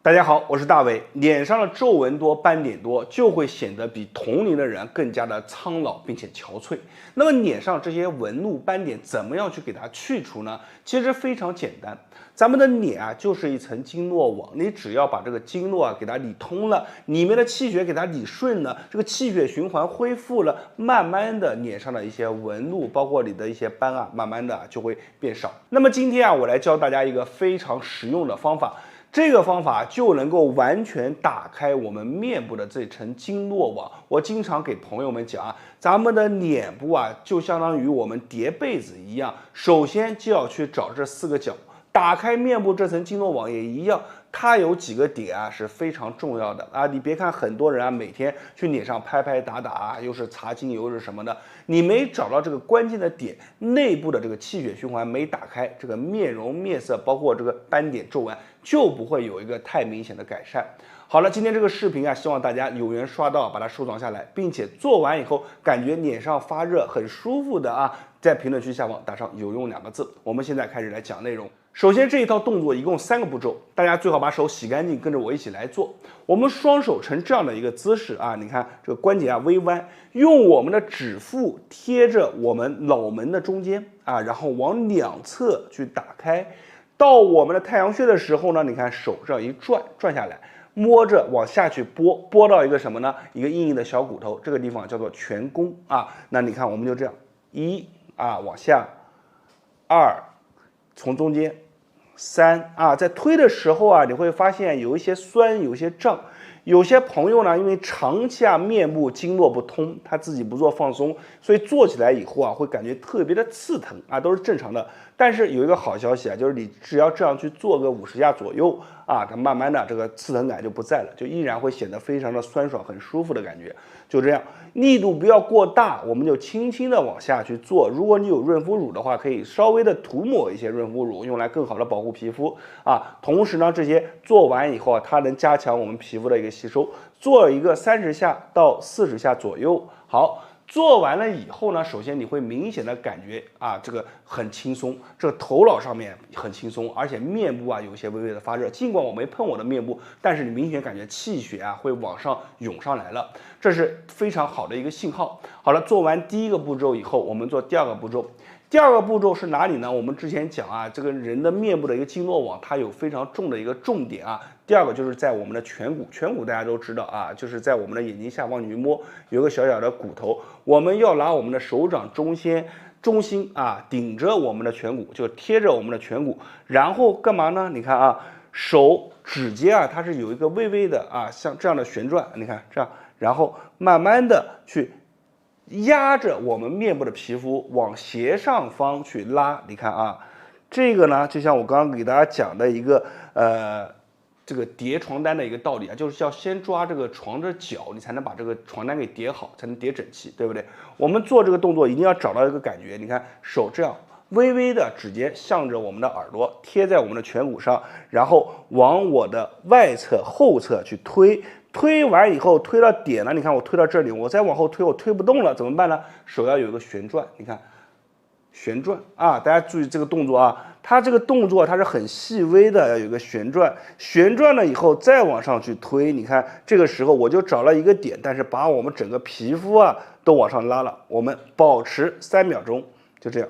大家好，我是大伟。脸上的皱纹多、斑点多，就会显得比同龄的人更加的苍老并且憔悴。那么脸上这些纹路、斑点怎么样去给它去除呢？其实非常简单，咱们的脸啊就是一层经络网，你只要把这个经络啊给它理通了，里面的气血给它理顺了，这个气血循环恢复了，慢慢的脸上的一些纹路，包括你的一些斑啊，慢慢的就会变少。那么今天啊，我来教大家一个非常实用的方法。这个方法就能够完全打开我们面部的这层经络网。我经常给朋友们讲啊，咱们的脸部啊，就相当于我们叠被子一样，首先就要去找这4个角，打开面部这层经络网也一样。它有几个点啊是非常重要的啊！你别看很多人啊每天去脸上拍拍打打啊，又是擦精油是什么的，你没找到这个关键的点，内部的这个气血循环没打开，这个面容面色包括这个斑点皱纹就不会有一个太明显的改善。好了，今天这个视频啊，希望大家有缘刷到，把它收藏下来，并且做完以后感觉脸上发热很舒服的啊，在评论区下方打上有用2个字。我们现在开始来讲内容。首先这一套动作一共3个步骤，大家最好把手洗干净，跟着我一起来做。我们双手呈这样的一个姿势啊，你看这个关节啊微弯，用我们的指腹贴着我们脑门的中间啊，然后往两侧去打开。到我们的太阳穴的时候呢，你看手这样一转下来，摸着往下去拨到一个什么呢？一个硬硬的小骨头，这个地方叫做颧弓啊。那你看我们就这样，1啊往下，2从中间。3啊，在推的时候啊，你会发现有一些酸，有一些胀。有些朋友呢，因为长期啊面部经络不通，他自己不做放松，所以做起来以后啊，会感觉特别的刺疼啊，都是正常的。但是有一个好消息啊，就是你只要这样去做个50下左右啊，它慢慢的这个刺疼感就不在了，就依然会显得非常的酸爽，很舒服的感觉。就这样，力度不要过大，我们就轻轻的往下去做。如果你有润肤乳的话，可以稍微的涂抹一些润肤乳，用来更好的保护皮肤啊。同时呢，这些做完以后啊，它能加强我们皮肤的一个吸收。做一个30下到40下左右。好，做完了以后呢，首先你会明显的感觉啊，这个很轻松，这个头脑上面很轻松，而且面部啊有一些微微的发热。尽管我没碰我的面部，但是你明显感觉气血啊会往上涌上来了，这是非常好的一个信号。好了，做完第1个步骤以后，我们做第2个步骤。第2个步骤是哪里呢？我们之前讲啊，这个人的面部的一个经络网，它有非常重的一个重点啊。第2个就是在我们的颧骨，颧骨大家都知道啊，就是在我们的眼睛下方，你去摸有个小小的骨头，我们要拿我们的手掌中心啊顶着我们的颧骨，就贴着我们的颧骨，然后干嘛呢？你看啊，手指尖啊，它是有一个微微的啊，像这样的旋转，你看这样，然后慢慢的去压着我们面部的皮肤往斜上方去拉，你看啊，这个呢就像我刚刚给大家讲的一个这个叠床单的一个道理啊，就是要先抓这个床的角，你才能把这个床单给叠好，才能叠整齐，对不对？我们做这个动作一定要找到一个感觉，你看手这样微微的指尖向着我们的耳朵贴在我们的颧骨上，然后往我的外侧后侧去推。推完以后，推到点了，你看我推到这里，我再往后推，我推不动了，怎么办呢？手要有一个旋转，你看，旋转啊，大家注意这个动作啊，它这个动作它是很细微的，要有一个旋转，旋转了以后再往上去推，你看这个时候我就找了一个点，但是把我们整个皮肤啊都往上拉了，我们保持3秒钟，就这样，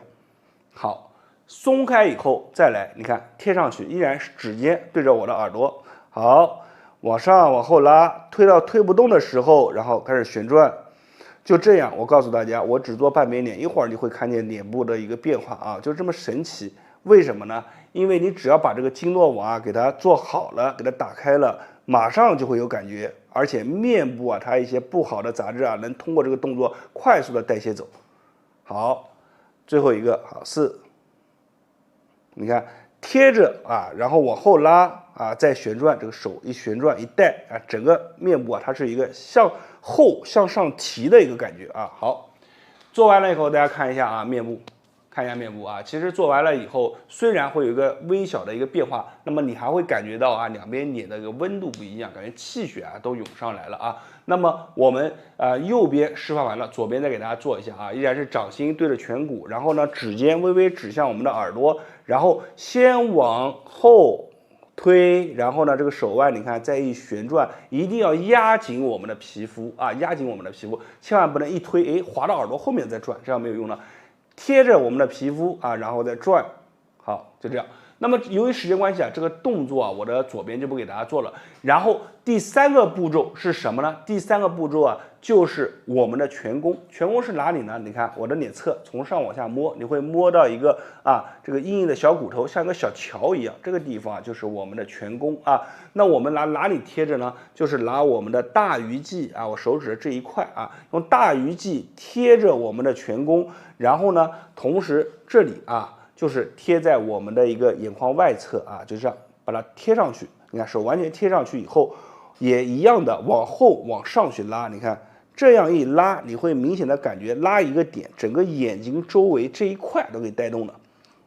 好，松开以后再来，你看贴上去，依然是指尖对着我的耳朵，好。往上往后拉，推到推不动的时候，然后开始旋转，就这样。我告诉大家，我只做半边脸，一会儿你会看见脸部的一个变化啊，就这么神奇。为什么呢？因为你只要把这个经络网啊给它做好了，给它打开了，马上就会有感觉，而且面部啊它一些不好的杂质啊，能通过这个动作快速的代谢走。好，最后一个好4，你看贴着啊，然后往后拉。啊，再旋转，这个手一旋转一带啊，整个面部啊，它是一个向后向上提的一个感觉啊。好，做完了以后，大家看一下啊，面部，看一下面部啊。其实做完了以后，虽然会有一个微小的一个变化，那么你还会感觉到啊，两边脸的一个温度不一样，感觉气血啊都涌上来了啊。那么我们右边示范完了，左边再给大家做一下啊，依然是掌心对着颧骨，然后呢指尖微微指向我们的耳朵，然后先往后。推，然后呢，这个手腕你看再一旋转，一定要压紧我们的皮肤啊，压紧我们的皮肤，千万不能一推，哎，滑到耳朵后面再转，这样没有用的。贴着我们的皮肤啊，然后再转，好，就这样。那么由于时间关系啊，这个动作啊，我的左边就不给大家做了。然后第3个步骤是什么呢？第3个步骤啊，就是我们的拳弓。拳弓是哪里呢？你看我的脸侧从上往下摸，你会摸到一个这个硬硬的小骨头，像一个小桥一样，这个地方啊就是我们的拳弓啊。那我们拿哪里贴着呢？就是拿我们的大鱼际啊，我手指的这一块啊，用大鱼际贴着我们的拳弓，然后呢，同时这里啊。就是贴在我们的一个眼眶外侧啊，就这样把它贴上去。你看手完全贴上去以后，也一样的往后往上去拉。你看这样一拉，你会明显的感觉拉一个点，整个眼睛周围这一块都给带动了。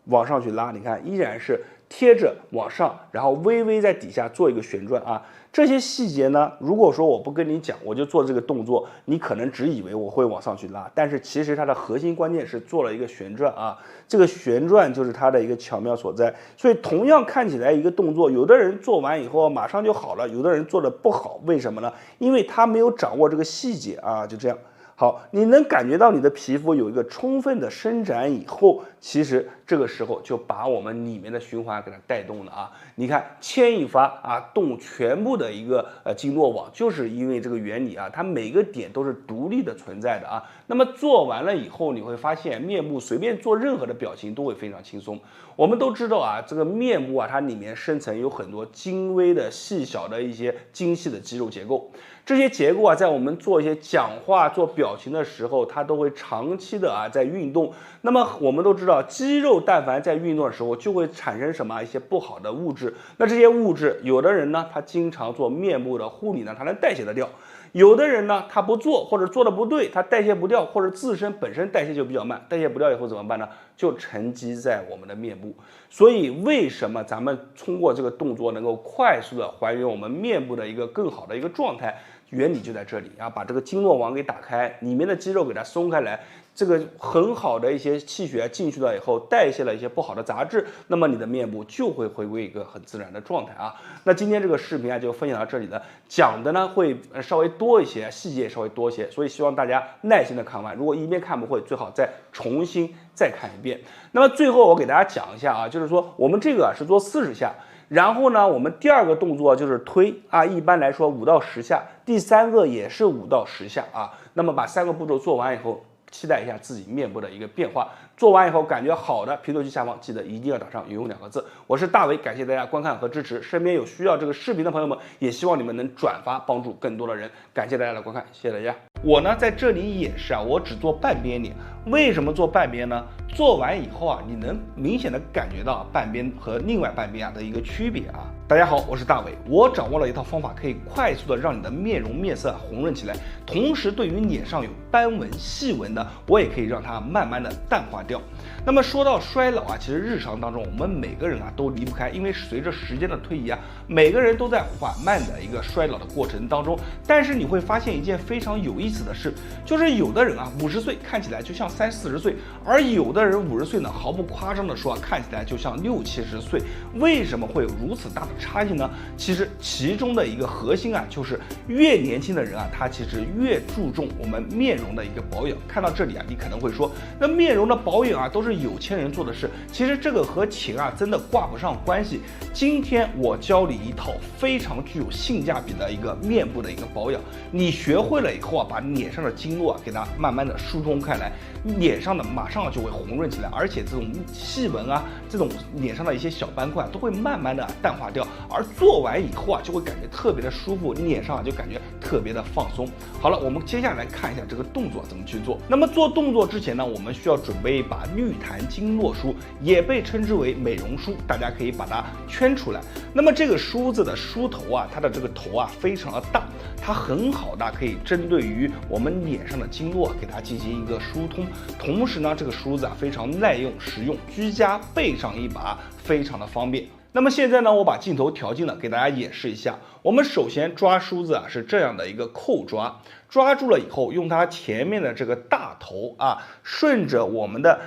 往上去拉，你看依然是贴着往上，然后微微在底下做一个旋转啊。这些细节呢，如果说我不跟你讲，我就做这个动作，你可能只以为我会往上去拉，但是其实它的核心关键是做了一个旋转啊，这个旋转就是它的一个巧妙所在。所以同样看起来一个动作，有的人做完以后马上就好了，有的人做的不好，为什么呢？因为他没有掌握这个细节啊，就这样。好，你能感觉到你的皮肤有一个充分的伸展以后，其实这个时候就把我们里面的循环给它带动了啊。你看牵一发啊，动全部的一个经络网，就是因为这个原理啊，它每个点都是独立的存在的啊。那么做完了以后，你会发现面部随便做任何的表情都会非常轻松。我们都知道啊，这个面部啊，它里面深层有很多精微的、细小的一些精细的肌肉结构。这些结构啊，在我们做一些讲话、做表情的时候，它都会长期的在运动。那么我们都知道，肌肉但凡在运动的时候，就会产生什么一些不好的物质。那这些物质，有的人呢，他经常做面部的护理呢，他能代谢得掉；有的人呢，他不做或者做的不对，他代谢不掉，或者自身本身代谢就比较慢，代谢不掉以后怎么办呢？就沉积在我们的面部。所以为什么咱们通过这个动作能够快速的还原我们面部的一个更好的一个状态？原理就在这里啊，把这个经络网给打开，里面的肌肉给它松开来，这个很好的一些气血进去了以后，代谢了一些不好的杂质，那么你的面部就会回归一个很自然的状态啊。那今天这个视频啊就分享到这里了，讲的呢会稍微多一些，细节也稍微多一些，所以希望大家耐心的看完，如果一遍看不会，最好再重新再看一遍。那么最后我给大家讲一下啊，就是说我们这个是做40下。然后呢，我们第2个动作就是推啊，一般来说5到10下，第3个也是5到10下啊。那么把3个步骤做完以后，期待一下自己面部的一个变化。做完以后感觉好的，评论区下方记得一定要打上有用2个字。我是大伟，感谢大家观看和支持。身边有需要这个视频的朋友们，也希望你们能转发，帮助更多的人。感谢大家的观看，谢谢大家。我呢在这里也是啊，我只做半边脸。为什么做半边呢？做完以后啊，你能明显的感觉到半边和另外半边的一个区别啊。大家好，我是大伟，我掌握了一套方法，可以快速的让你的面容面色红润起来，同时对于脸上有斑纹细纹的，我也可以让它慢慢的淡化掉。那么说到衰老啊，其实日常当中我们每个人啊都离不开，因为随着时间的推移啊，每个人都在缓慢的一个衰老的过程当中。但是你会发现一件非常有意思的事，就是有的人啊50岁看起来就像30、40岁，而有的人50岁呢，毫不夸张的说啊，看起来就像60、70岁。为什么会有如此大的差异呢？其实其中的一个核心啊，就是越年轻的人啊，他其实越注重我们面容的一个保养。看到这里啊，你可能会说，那面容的保养啊，都是有钱人做的事。其实这个和钱啊，真的挂不上关系。今天我教你一套非常具有性价比的一个面部的一个保养，你学会了以后啊，把脸上的经络啊，给它慢慢的疏通开来，脸上的马上就会红润起来，而且这种细纹啊，这种脸上的一些小斑块都会慢慢的淡化掉。而做完以后啊，就会感觉特别的舒服，脸上就感觉特别的放松。好了，我们接下来看一下这个动作怎么去做。那么做动作之前呢，我们需要准备一把绿檀经络梳，也被称之为美容梳，大家可以把它圈出来。那么这个梳子的梳头啊，它的这个头啊非常的大，它很好的可以针对于我们脸上的经络给它进行一个疏通。同时呢，这个梳子啊非常耐用实用，居家备上一把，非常的方便。那么现在呢，我把镜头调近了，给大家演示一下。我们首先抓梳子啊，是这样的一个扣抓，抓住了以后，用它前面的这个大头啊，顺着我们的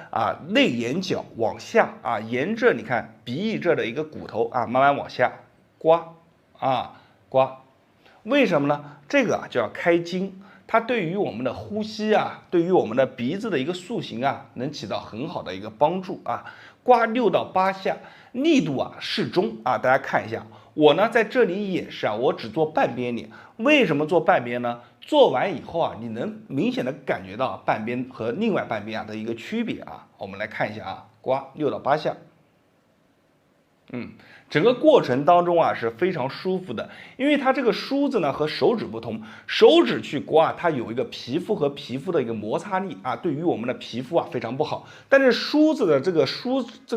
内眼角往下啊，沿着你看鼻翼这的一个骨头啊，慢慢往下。刮啊刮，为什么呢？这个啊就要开经，它对于我们的呼吸啊，对于我们的鼻子的一个塑形啊，能起到很好的一个帮助啊。刮6到8下，力度啊适中啊。大家看一下，我呢在这里演示啊，我只做半边脸。为什么做半边呢？做完以后啊，你能明显的感觉到半边和另外半边啊的一个区别啊。我们来看一下啊，刮6到8下。整个过程当中啊是非常舒服的，因为它这个梳子呢和手指不同，手指去刮它有一个皮肤和皮肤的一个摩擦力啊，对于我们的皮肤啊非常不好。但是梳子的这个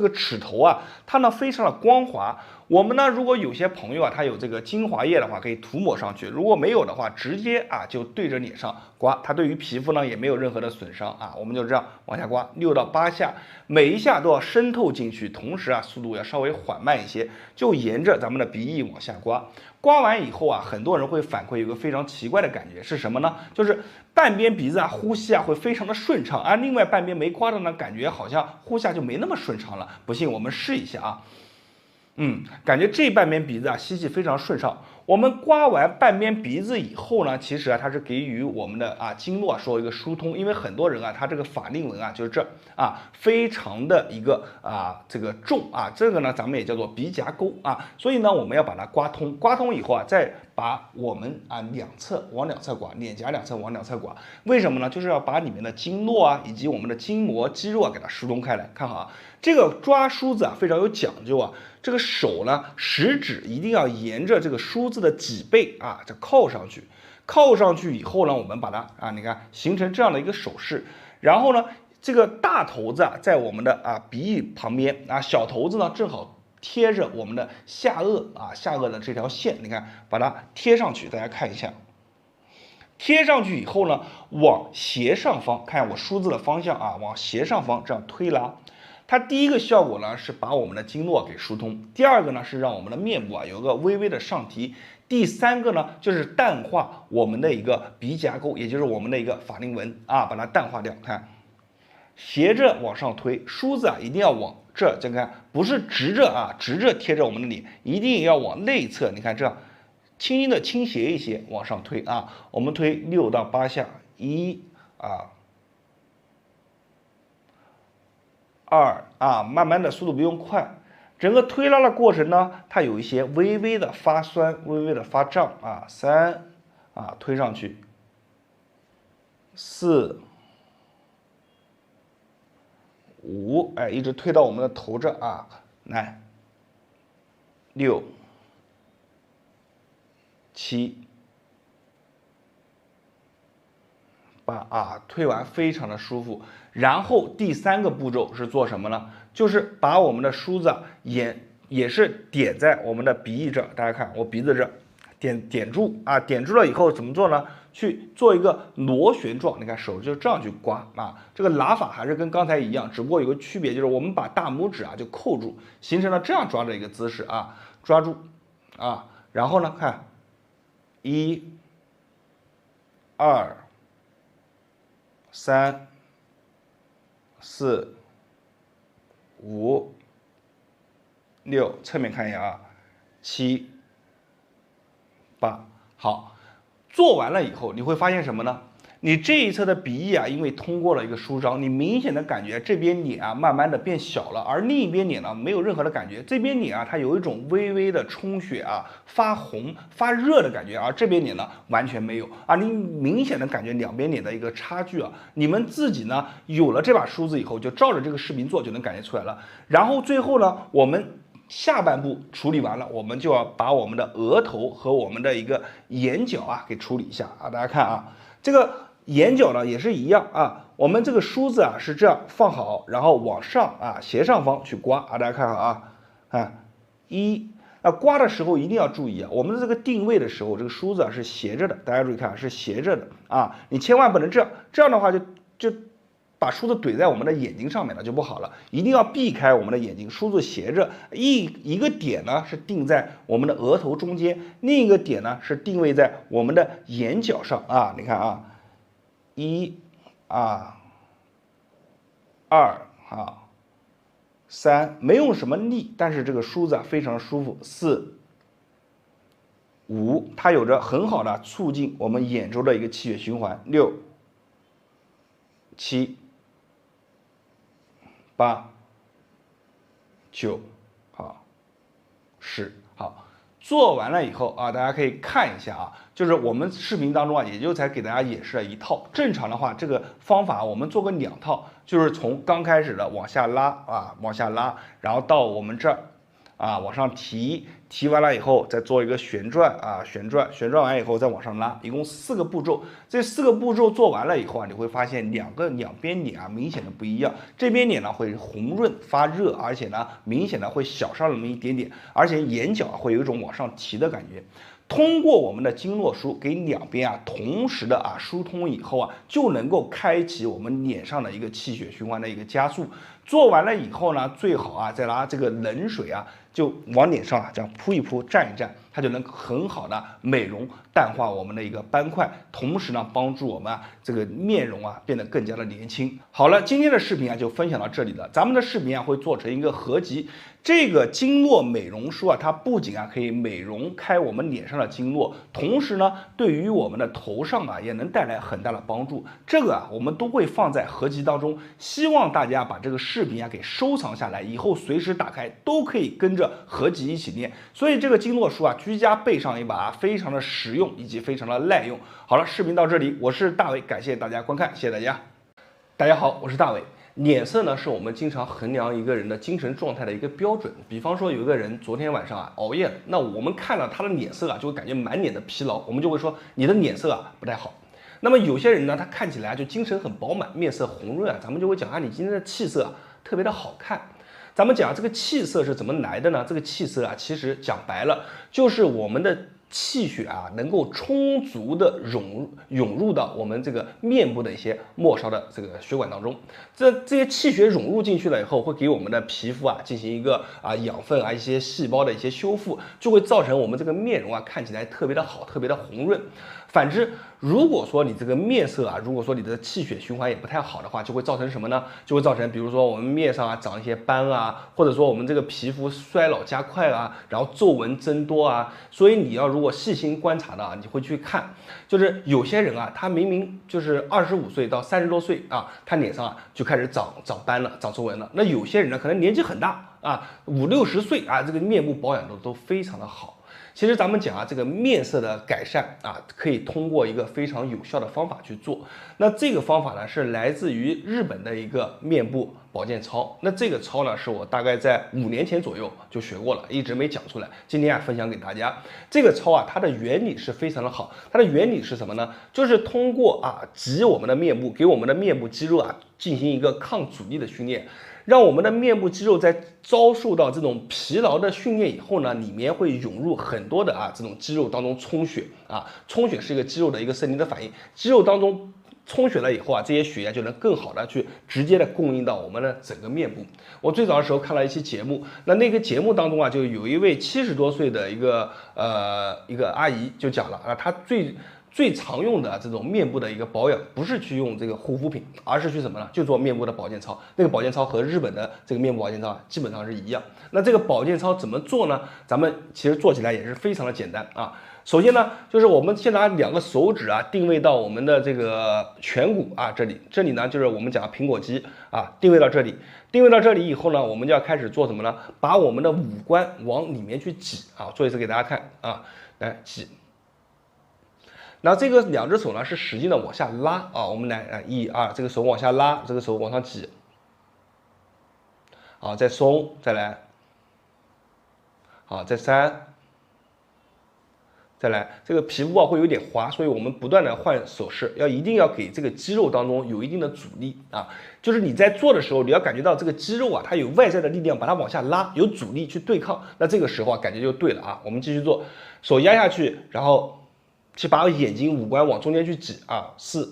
齿头啊，它呢非常的光滑。我们呢，如果有些朋友啊，他有这个精华液的话，可以涂抹上去；如果没有的话，直接啊就对着脸上刮，它对于皮肤呢也没有任何的损伤啊。我们就这样往下刮6到8下，每一下都要渗透进去，同时啊速度要稍微缓慢一些，就沿着咱们的鼻翼往下刮。刮完以后啊，很多人会反馈有一个非常奇怪的感觉是什么呢？就是半边鼻子啊呼吸啊会非常的顺畅，而另外半边没刮的呢，感觉好像呼吸就没那么顺畅了。不信我们试一下啊。感觉这半边鼻子啊吸气非常顺畅。我们刮完半边鼻子以后呢，其实啊它是给予我们的啊经络说一个疏通，因为很多人啊他这个法令纹啊就是这啊非常的一个这个重啊，这个呢咱们也叫做鼻夹沟啊，所以呢我们要把它刮通，刮通以后啊再把我们两侧往两侧刮，脸颊两侧往两侧刮，为什么呢？就是要把里面的经络啊以及我们的筋膜肌肉啊给它疏通开来。看好啊，这个抓梳子啊非常有讲究啊。这个手呢，食指一定要沿着这个梳子的脊背啊，这靠上去。靠上去以后呢，我们把它你看形成这样的一个手势。然后呢，这个大头子在我们的鼻翼旁边啊，小头子呢正好贴着我们的下颚下颚的这条线，你看把它贴上去，大家看一下。贴上去以后呢，往斜上方看我梳子的方向啊，往斜上方这样推拉。它第一个效果呢是把我们的经络给疏通，第二个呢是让我们的面部有个微微的上提，第三个呢就是淡化我们的一个鼻夹沟，也就是我们的一个法令纹把它淡化掉。看，斜着往上推，梳子一定要往这看，不是直着贴着我们的脸，一定要往内侧。你看这样，轻轻的倾斜一些往上推我们推6到8下，12慢慢的速度不用快，整个推拉的过程呢，它有一些微微的发酸，微微的发胀3推上去4、5，一直推到我们的头这来6、7、8推完非常的舒服。然后第三个步骤是做什么呢？就是把我们的梳子也是点在我们的鼻翼这，大家看我鼻子这点住点住了以后怎么做呢？去做一个螺旋状，你看手就这样去刮这个拿法还是跟刚才一样，只不过有个区别，就是我们把大拇指就扣住，形成了这样抓的一个姿势抓住然后呢看1、2、3、4、5、6，侧面看一下7、8，好，做完了以后你会发现什么呢？你这一侧的鼻翼因为通过了一个舒张，你明显的感觉这边脸慢慢的变小了，而另一边脸呢没有任何的感觉，这边脸它有一种微微的充血发红发热的感觉，而这边脸呢完全没有你明显的感觉两边脸的一个差距你们自己呢有了这把梳子以后，就照着这个视频做就能感觉出来了。然后最后呢，我们下半部处理完了，我们就要把我们的额头和我们的一个眼角给处理一下大家看这个眼角呢也是一样我们这个梳子是这样放好，然后往上斜上方去刮大家看好刮的时候一定要注意我们的这个定位的时候，这个梳子是斜着的，大家注意看是斜着的你千万不能这样，这样的话就把梳子怼在我们的眼睛上面了就不好了，一定要避开我们的眼睛，梳子斜着，一个点呢是定在我们的额头中间，另一个点呢是定位在我们的眼角上你看1、2、3，没用什么力，但是这个梳子非常舒服，4、5，它有着很好的促进我们眼周的一个气血循环。6、7、8、9，好，10，好。做完了以后啊，大家可以看一下啊，就是我们视频当中啊，也就才给大家演示了一套。正常的话，这个方法我们做个2套，就是从刚开始的往下拉啊，往下拉，然后到我们这儿啊往上提，提完了以后再做一个旋转啊，旋转完以后再往上拉，一共4个步骤。这4个步骤做完了以后啊，你会发现两边脸啊明显的不一样，这边脸呢会红润发热，而且呢明显的会小上那么一点点，而且眼角会有一种往上提的感觉。通过我们的经络梳给两边啊同时的疏通以后啊，就能够开启我们脸上的一个气血循环的一个加速。做完了以后呢，最好啊再拿这个冷水啊就往脸上这样扑一扑、蘸一蘸，它就能很好的美容淡化我们的一个斑块，同时呢帮助我们这个面容变得更加的年轻。好了，今天的视频就分享到这里了。咱们的视频会做成一个合集。这个经络美容梳它不仅可以美容开我们脸上的经络，同时呢对于我们的头上也能带来很大的帮助。这个我们都会放在合集当中，希望大家把这个视频给收藏下来，以后随时打开都可以跟着合集一起练。所以这个经络梳居家备上一把，非常的实用以及非常的耐用。好了，视频到这里，我是大伟，感谢大家观看，谢谢大家。大家好，我是大伟。脸色呢，是我们经常衡量一个人的精神状态的一个标准。比方说，有一个人昨天晚上熬夜了，那我们看了他的脸色就会感觉满脸的疲劳，我们就会说你的脸色不太好。那么有些人呢，他看起来就精神很饱满，面色红润咱们就会讲你今天的气色特别的好看。咱们讲这个气色是怎么来的呢？这个气色其实讲白了就是我们的气血能够充足的涌入到我们这个面部的一些末梢的这个血管当中。这些气血涌入进去了以后，会给我们的皮肤进行一个养分一些细胞的一些修复，就会造成我们这个面容看起来特别的好，特别的红润。反之，如果说你这个面色如果说你的气血循环也不太好的话，就会造成什么呢？就会造成比如说我们面上长一些斑或者说我们这个皮肤衰老加快然后皱纹增多所以你要如果细心观察的你会去看，就是有些人他明明就是25岁到30多岁他脸上就开始长斑了，长皱纹了。那有些人呢，可能年纪很大50、60岁这个面部保养都非常的好。其实咱们讲这个面色的改善可以通过一个非常有效的方法去做。那这个方法呢是来自于日本的一个面部保健操。那这个操呢是我大概在5年前左右就学过了，一直没讲出来。今天分享给大家。这个操它的原理是非常的好。它的原理是什么呢？就是通过挤我们的面部，给我们的面部肌肉进行一个抗阻力的训练。让我们的面部肌肉在遭受到这种疲劳的训练以后呢，里面会涌入很多的这种肌肉当中充血充血是一个肌肉的一个生理的反应，肌肉当中充血了以后这些血液就能更好的去直接的供应到我们的整个面部。我最早的时候看了一期节目，那个节目当中就有一位70多岁的一个阿姨就讲了她最常用的这种面部的一个保养，不是去用这个护肤品，而是去什么呢？就做面部的保健操。那个保健操和日本的这个面部保健操基本上是一样。那这个保健操怎么做呢？咱们其实做起来也是非常的简单首先呢，就是我们先拿2个手指定位到我们的这个颧骨这里呢就是我们讲苹果肌定位到这里。定位到这里以后呢，我们就要开始做什么呢？把我们的五官往里面去挤做一次给大家看来挤。然后这个2只手呢是使劲的往下拉我们来1、2，这个手往下拉，这个手往上挤，好，再松，再来，好，再3，再来。这个皮肤会有点滑，所以我们不断的换手势，一定要给这个肌肉当中有一定的阻力就是你在做的时候，你要感觉到这个肌肉它有外在的力量把它往下拉，有阻力去对抗，那这个时候感觉就对了我们继续做，手压下去，然后去把眼睛五官往中间去挤4，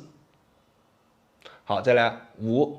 好，再来5，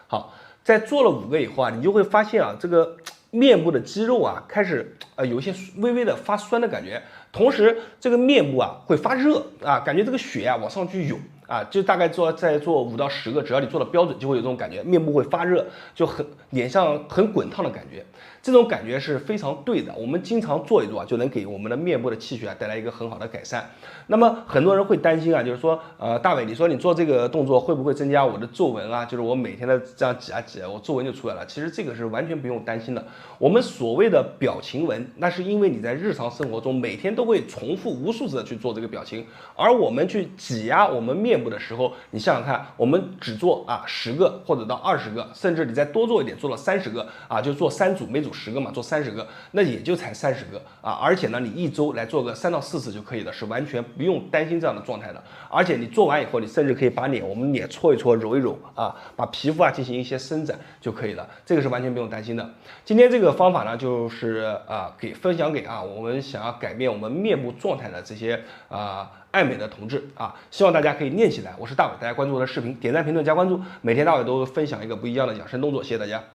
好，在做了5个以后你就会发现这个面部的肌肉开始有一些微微的发酸的感觉，同时这个面部会发热感觉这个血往上去涌啊，就大概再做5到10个，只要你做的标准，就会有这种感觉，面部会发热，就脸上很滚烫的感觉。这种感觉是非常对的，我们经常做一做啊，就能给我们的面部的气血带来一个很好的改善。那么很多人会担心啊，就是说，大伟，你说你做这个动作会不会增加我的皱纹啊？就是我每天的这样挤啊挤，我皱纹就出来了。其实这个是完全不用担心的。我们所谓的表情纹，那是因为你在日常生活中每天都会重复无数次的去做这个表情，而我们去挤压我们面部的时候，你想想看，我们只做10个或者到20个，甚至你再多做一点，做了30个啊，就做3组，每组10个嘛，做30个，那也就才30个啊。而且呢，你一周来做个3到4次就可以了，是完全不用担心这样的状态的。而且你做完以后，你甚至可以把我们脸搓一搓、揉一揉啊，把皮肤进行一些伸展就可以了，这个是完全不用担心的。今天这个方法呢，就是分享给我们想要改变我们面部状态的这些爱美的同志啊，希望大家可以练起来。我是大伟，大家关注我的视频，点赞、评论、加关注，每天大伟都分享一个不一样的养生动作，谢谢大家。